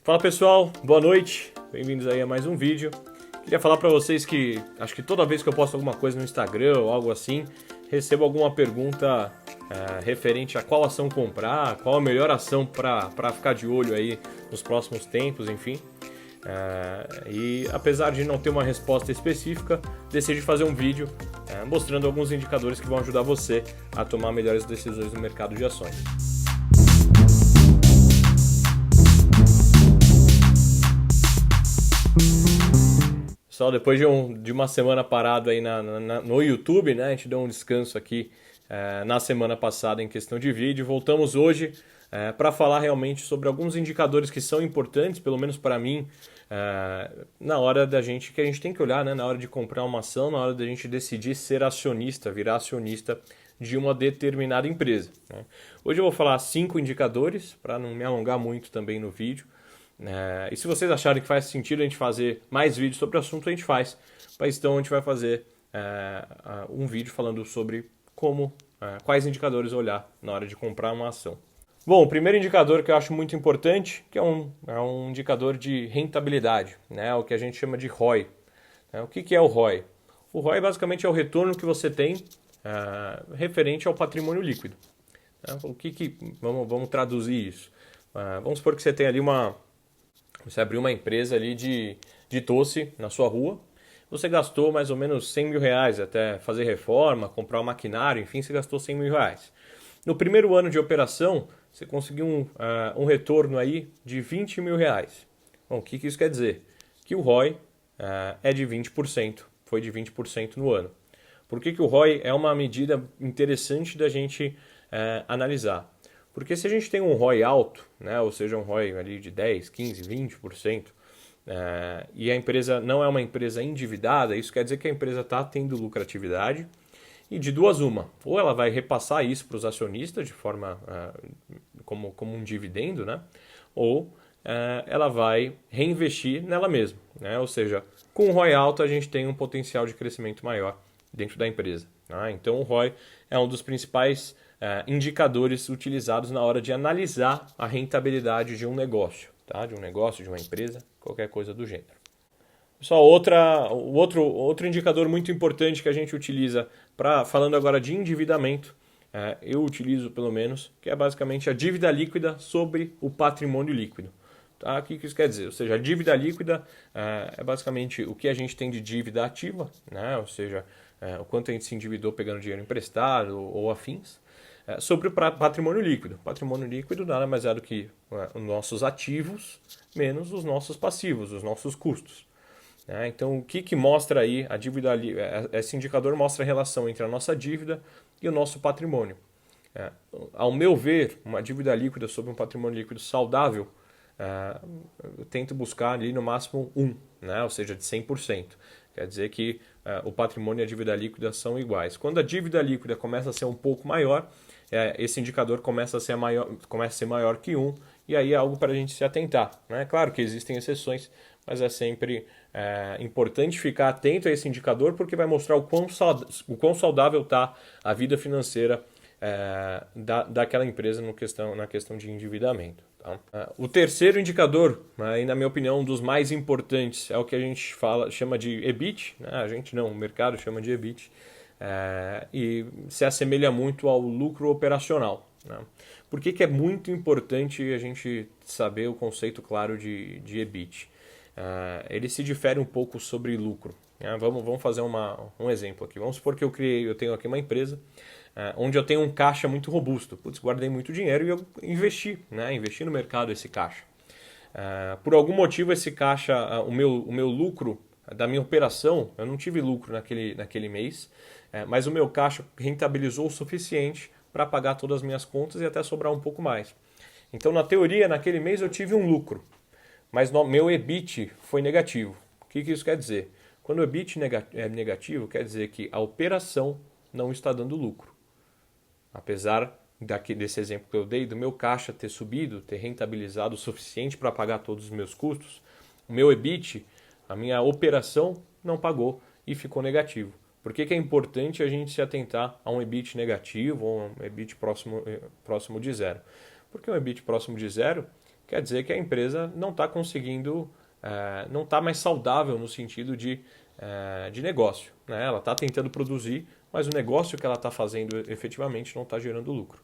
Fala pessoal, boa noite, bem-vindos aí a mais um vídeo. Queria falar para vocês que acho que toda vez que eu posto alguma coisa no Instagram ou algo assim, recebo alguma pergunta referente a qual ação comprar, qual a melhor ação para ficar de olho aí nos próximos tempos, enfim. E apesar de não ter uma resposta específica, decidi fazer um vídeo mostrando alguns indicadores que vão ajudar você a tomar melhores decisões no mercado de ações. Pessoal, depois de uma semana parado aí no YouTube, né? A gente deu um descanso aqui na semana passada em questão de vídeo. Voltamos hoje para falar realmente sobre alguns indicadores que são importantes, pelo menos para mim, na hora que a gente tem que olhar, né? Na hora de comprar uma ação, na hora da gente decidir ser acionista, virar acionista de uma determinada empresa, né? Hoje eu vou falar 5 indicadores, para não me alongar muito também no vídeo. E se vocês acharem que faz sentido a gente fazer mais vídeos sobre o assunto, a gente faz. Mas então a gente vai fazer um vídeo falando sobre quais indicadores olhar na hora de comprar uma ação. Bom, o primeiro indicador que eu acho muito importante, que é um indicador de rentabilidade, né? O que a gente chama de ROI. O que é o ROI? O ROI basicamente é o retorno que você tem referente ao patrimônio líquido. Vamos traduzir isso. Vamos supor que você tem ali você abriu uma empresa ali de doce na sua rua, você gastou mais ou menos 100 mil reais até fazer reforma, comprar um maquinário, enfim, você gastou 100 mil reais. No primeiro ano de operação, você conseguiu um retorno aí de 20 mil reais. Bom, o que isso quer dizer? Que o ROI é de 20%, foi de 20% no ano. Por que o ROI é uma medida interessante da gente analisar? Porque se a gente tem um ROI alto, né, ou seja, um ROI ali de 10, 15, 20%, e a empresa não é uma empresa endividada, isso quer dizer que a empresa está tendo lucratividade, e de duas uma, ou ela vai repassar isso para os acionistas de forma como um dividendo, né, ou ela vai reinvestir nela mesma, né, ou seja, com o ROI alto a gente tem um potencial de crescimento maior dentro da empresa. Então o ROI é um dos principais indicadores utilizados na hora de analisar a rentabilidade de um negócio, tá? De um negócio, de uma empresa, qualquer coisa do gênero. Pessoal, outro indicador muito importante que a gente utiliza, falando agora de endividamento, eu utilizo pelo menos, que é basicamente a dívida líquida sobre o patrimônio líquido. Tá? O que isso quer dizer? Ou seja, a dívida líquida é basicamente o que a gente tem de dívida ativa, né? Ou seja, o quanto a gente se endividou pegando dinheiro emprestado ou afins, sobre o patrimônio líquido. Patrimônio líquido nada mais é do que os nossos ativos menos os nossos passivos, os nossos custos. Então, o que mostra aí a dívida? Esse indicador mostra a relação entre a nossa dívida e o nosso patrimônio. Ao meu ver, uma dívida líquida sobre um patrimônio líquido saudável, eu tento buscar ali no máximo 1, né? Ou seja, de 100%. Quer dizer que o patrimônio e a dívida líquida são iguais. Quando a dívida líquida começa a ser um pouco maior, esse indicador começa a ser maior que 1, e aí é algo para a gente se atentar, né? Claro que existem exceções, mas é sempre importante ficar atento a esse indicador, porque vai mostrar o quão saudável está a vida financeira daquela empresa na questão de endividamento. Tá? O terceiro indicador, e na minha opinião um dos mais importantes, é o que a gente chama de EBIT, né? A gente não, o mercado chama de EBIT, e se assemelha muito ao lucro operacional, né? Por que é muito importante a gente saber o conceito claro de EBIT? Ele se difere um pouco sobre lucro. Vamos fazer um exemplo aqui. Vamos supor que eu tenho aqui uma empresa onde eu tenho um caixa muito robusto. Putz, guardei muito dinheiro e eu investi, né? Investi no mercado esse caixa. Por algum motivo esse caixa, o meu lucro da minha operação, eu não tive lucro naquele mês, mas o meu caixa rentabilizou o suficiente para pagar todas as minhas contas e até sobrar um pouco mais. Então, na teoria, naquele mês eu tive um lucro, mas meu EBIT foi negativo. O que isso quer dizer? Quando o EBIT é negativo, quer dizer que a operação não está dando lucro. Apesar desse exemplo que eu dei, do meu caixa ter subido, ter rentabilizado o suficiente para pagar todos os meus custos, o meu EBIT, a minha operação, não pagou e ficou negativo. Por que é importante a gente se atentar a um EBIT negativo ou um EBIT próximo de zero? Porque um EBIT próximo de zero quer dizer que a empresa não está conseguindo, não está mais saudável no sentido de negócio, né? Ela está tentando produzir, mas o negócio que ela está fazendo efetivamente não está gerando lucro.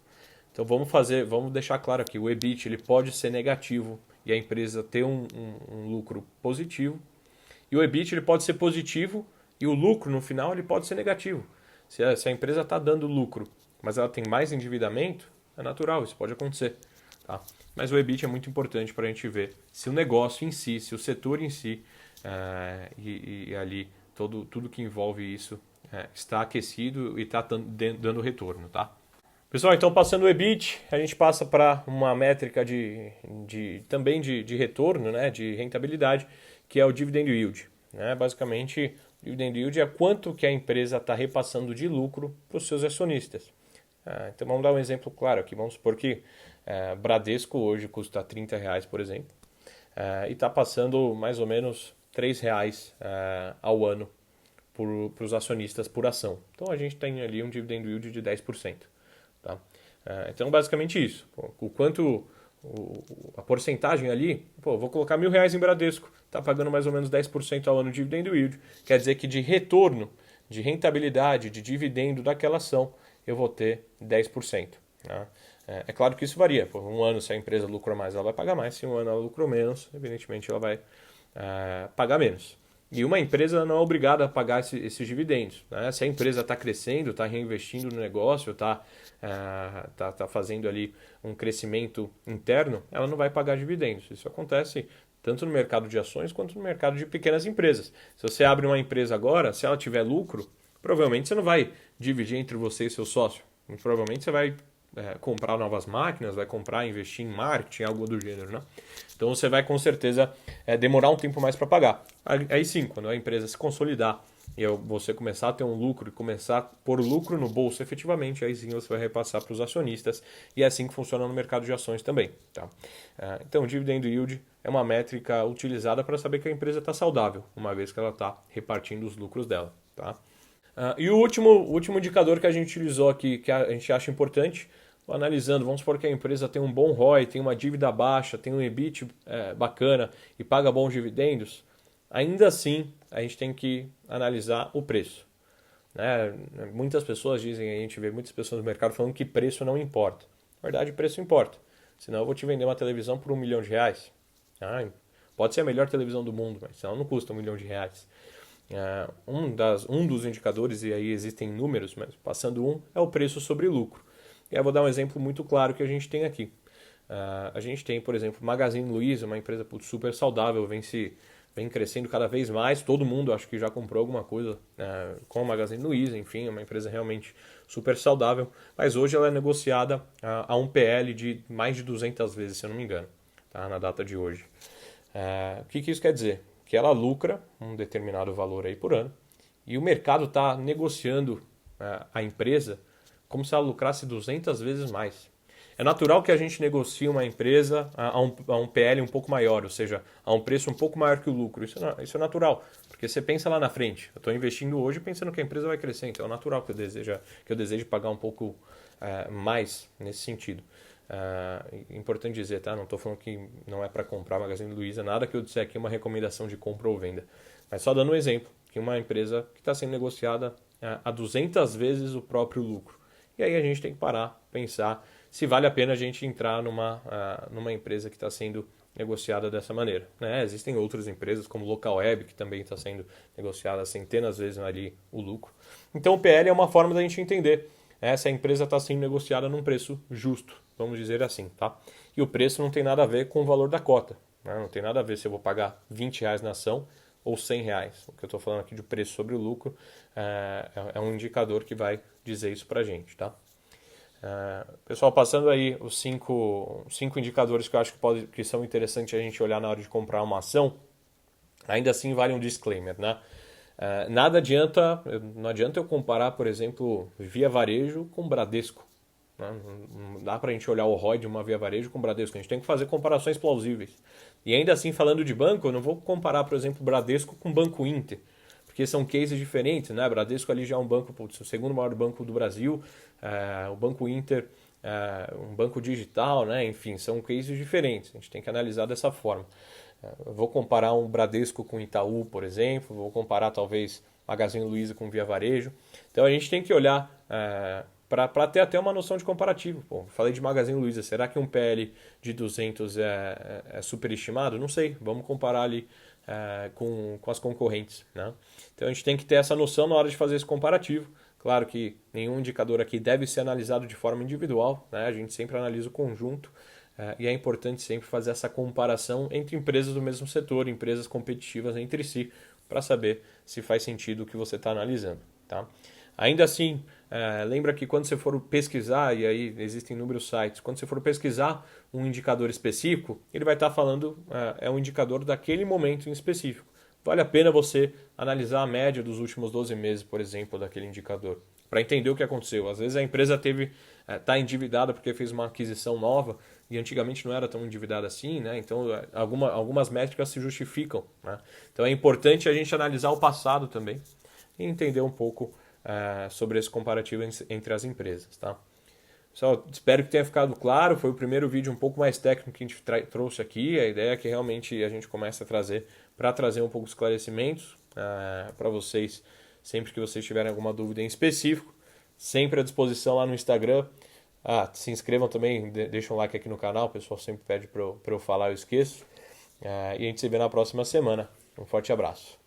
Então vamos deixar claro aqui, o EBIT ele pode ser negativo e a empresa ter um lucro positivo, e o EBIT ele pode ser positivo e o lucro no final ele pode ser negativo. Se a empresa está dando lucro, mas ela tem mais endividamento, é natural, isso pode acontecer. Tá? Mas o EBIT é muito importante para a gente ver se o negócio em si, se o setor em si, e ali tudo que envolve isso está aquecido e está dando retorno. Tá? Pessoal, então passando o EBIT, a gente passa para uma métrica também de retorno, né, de rentabilidade, que é o Dividend Yield. Né? Basicamente, o Dividend Yield é quanto que a empresa está repassando de lucro para os seus acionistas. Então vamos dar um exemplo claro aqui. Vamos supor que Bradesco hoje custa R$30, por exemplo, e está passando mais ou menos R$3 ao ano para os acionistas por ação. Então a gente tem ali um Dividend Yield de 10%. Tá? Então basicamente isso. O quanto a porcentagem ali, vou colocar R$1.000 em Bradesco, está pagando mais ou menos 10% ao ano de Dividend Yield, quer dizer que de retorno, de rentabilidade, de dividendo daquela ação, eu vou ter 10%. Tá? É claro que isso varia. Um ano, se a empresa lucrou mais, ela vai pagar mais. Se um ano ela lucrou menos, evidentemente ela vai pagar menos. E uma empresa não é obrigada a pagar esses dividendos. Né? Se a empresa está crescendo, está reinvestindo no negócio, está fazendo ali um crescimento interno, ela não vai pagar dividendos. Isso acontece tanto no mercado de ações quanto no mercado de pequenas empresas. Se você abre uma empresa agora, se ela tiver lucro, provavelmente você não vai dividir entre você e seu sócio. Muito provavelmente você vai comprar novas máquinas, vai comprar, investir em marketing, algo do gênero, né? Então você vai com certeza demorar um tempo mais para pagar. Aí sim, quando a empresa se consolidar e você começar a ter um lucro e começar a pôr lucro no bolso efetivamente, aí sim você vai repassar para os acionistas, e é assim que funciona no mercado de ações também. Tá? Então o Dividend Yield é uma métrica utilizada para saber que a empresa está saudável, uma vez que ela está repartindo os lucros dela. Tá? E o último indicador que a gente utilizou aqui, que a gente acha importante, analisando, vamos supor que a empresa tem um bom ROI, tem uma dívida baixa, tem um EBIT bacana e paga bons dividendos, ainda assim a gente tem que analisar o preço. Né? Muitas pessoas dizem, a gente vê muitas pessoas no mercado falando que preço não importa. Na verdade, preço importa. Senão eu vou te vender uma televisão por R$1 milhão. Pode ser a melhor televisão do mundo, mas senão não custa R$1 milhão. Um dos indicadores, e aí existem números, mas passando é o preço sobre lucro. E aí eu vou dar um exemplo muito claro que a gente tem aqui. A gente tem, por exemplo, Magazine Luiza, uma empresa super saudável, vem crescendo cada vez mais. Todo mundo acho que já comprou alguma coisa com a Magazine Luiza, enfim, é uma empresa realmente super saudável. Mas hoje ela é negociada a um PL de mais de 200 vezes, se eu não me engano, tá? Na data de hoje. O que isso quer dizer? Que ela lucra um determinado valor aí por ano e o mercado está negociando a empresa como se ela lucrasse 200 vezes mais. É natural que a gente negocie uma empresa a um PL um pouco maior, ou seja, a um preço um pouco maior que o lucro. Isso é natural, porque você pensa lá na frente. Eu estou investindo hoje pensando que a empresa vai crescer, então é natural que eu deseje pagar um pouco mais nesse sentido. Importante dizer, tá? Não estou falando que não é para comprar Magazine Luiza, nada que eu disser aqui é uma recomendação de compra ou venda. Mas só dando um exemplo, que uma empresa que está sendo negociada a 200 vezes o próprio lucro. E aí a gente tem que parar, pensar se vale a pena a gente entrar numa empresa que está sendo negociada dessa maneira. Né? Existem outras empresas, como Localweb, que também está sendo negociada centenas de vezes ali o lucro. Então o PL é uma forma da gente entender se a empresa está sendo negociada num preço justo, vamos dizer assim. Tá? E o preço não tem nada a ver com o valor da cota. Né? Não tem nada a ver se eu vou pagar R$20 na ação ou R$100. O que eu estou falando aqui de preço sobre o lucro é um indicador que vai dizer isso para a gente. Tá? Pessoal, passando aí os cinco indicadores que eu acho que são interessantes a gente olhar na hora de comprar uma ação, ainda assim vale um disclaimer, né? Não adianta eu comparar, por exemplo, Via Varejo com Bradesco. Né? Não dá para a gente olhar o ROI de uma Via Varejo com Bradesco, a gente tem que fazer comparações plausíveis. E ainda assim, falando de banco, eu não vou comparar, por exemplo, Bradesco com Banco Inter, porque são cases diferentes, né? Bradesco ali já é um banco, o segundo maior banco do Brasil, o Banco Inter um banco digital, né? Enfim, são cases diferentes. A gente tem que analisar dessa forma. Eu vou comparar um Bradesco com Itaú, por exemplo, vou comparar talvez Magazine Luiza com Via Varejo. Então a gente tem que olhar para ter até uma noção de comparativo. Pô, falei de Magazine Luiza, será que um PL de 200 é superestimado? Não sei, vamos comparar ali com as concorrentes, né? Então a gente tem que ter essa noção na hora de fazer esse comparativo. Claro que nenhum indicador aqui deve ser analisado de forma individual, né? A gente sempre analisa o conjunto e é importante sempre fazer essa comparação entre empresas do mesmo setor, empresas competitivas entre si, para saber se faz sentido o que você está analisando, tá? Ainda assim, lembra que quando você for pesquisar, e aí existem inúmeros sites, quando você for pesquisar um indicador específico, ele vai estar falando, é um indicador daquele momento em específico. Vale a pena você analisar a média dos últimos 12 meses, por exemplo, daquele indicador, para entender o que aconteceu. Às vezes a empresa está endividada porque fez uma aquisição nova e antigamente não era tão endividada assim, né? Então algumas métricas se justificam, né? Então é importante a gente analisar o passado também e entender um pouco sobre esse comparativo entre as empresas, tá? Pessoal, espero que tenha ficado claro. Foi o primeiro vídeo um pouco mais técnico que a gente trouxe aqui. A ideia é que realmente a gente comece a trazer para trazer um pouco de esclarecimentos para vocês, sempre que vocês tiverem alguma dúvida em específico. Sempre à disposição lá no Instagram. Se inscrevam também, deixem um like aqui no canal. O pessoal sempre pede para eu falar, eu esqueço. E a gente se vê na próxima semana. Um forte abraço.